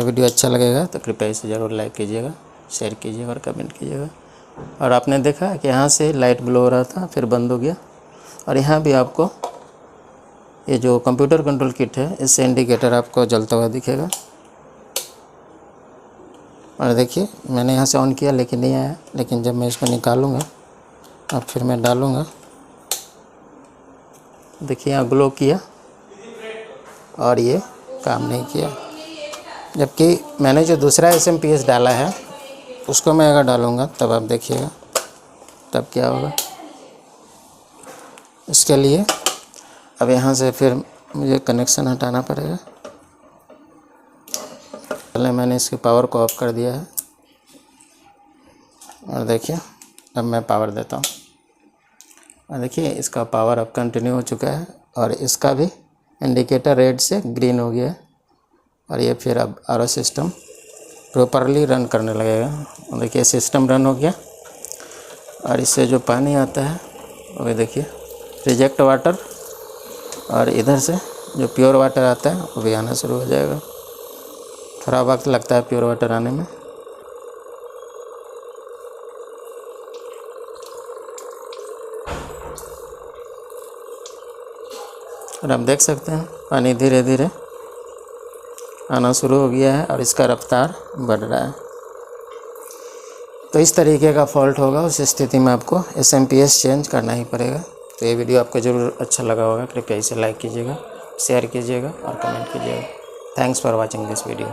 Video अच्छा लगेगा तो कृपया इसे ज़रूर लाइक कीजिएगा, शेयर कीजिएगा और कमेंट कीजिएगा। और आपने देखा कि यहाँ से लाइट ग्लो हो रहा था, फिर बंद हो गया। और यहाँ भी आपको ये जो कंप्यूटर कंट्रोल किट है, इससे इंडिकेटर आपको जलता हुआ दिखेगा। और देखिए मैंने यहाँ से ऑन किया लेकिन नहीं आया, लेकिन जब मैं इसको निकालूँगा अब फिर मैं डालूँगा, देखिए यहाँ ग्लो किया और ये काम नहीं किया। जबकि मैंने जो दूसरा SMPS डाला है उसको मैं अगर डालूँगा तब आप देखिएगा तब क्या होगा। इसके लिए अब यहाँ से फिर मुझे कनेक्शन हटाना पड़ेगा। पहले मैंने इसकी पावर को ऑफ कर दिया है और देखिए अब मैं पावर देता हूँ और देखिए इसका पावर अब कंटिन्यू हो चुका है और इसका भी इंडिकेटर रेड से ग्रीन हो गया है। और ये फिर अब RO सिस्टम प्रॉपरली रन करने लगेगा। और देखिए सिस्टम रन हो गया और इससे जो पानी आता है वो देखिए रिजेक्ट वाटर, और इधर से जो प्योर वाटर आता है वो भी आना शुरू हो जाएगा। थोड़ा वक्त लगता है प्योर वाटर आने में। और आप देख सकते हैं पानी धीरे धीरे आना शुरू हो गया है और इसका रफ्तार बढ़ रहा है। तो इस तरीके का फॉल्ट होगा, उस स्थिति में आपको SMPS चेंज करना ही पड़ेगा। तो ये वीडियो आपको ज़रूर अच्छा लगा होगा, कृपया इसे लाइक कीजिएगा, शेयर कीजिएगा और कमेंट कीजिएगा। Thanks for watching this video.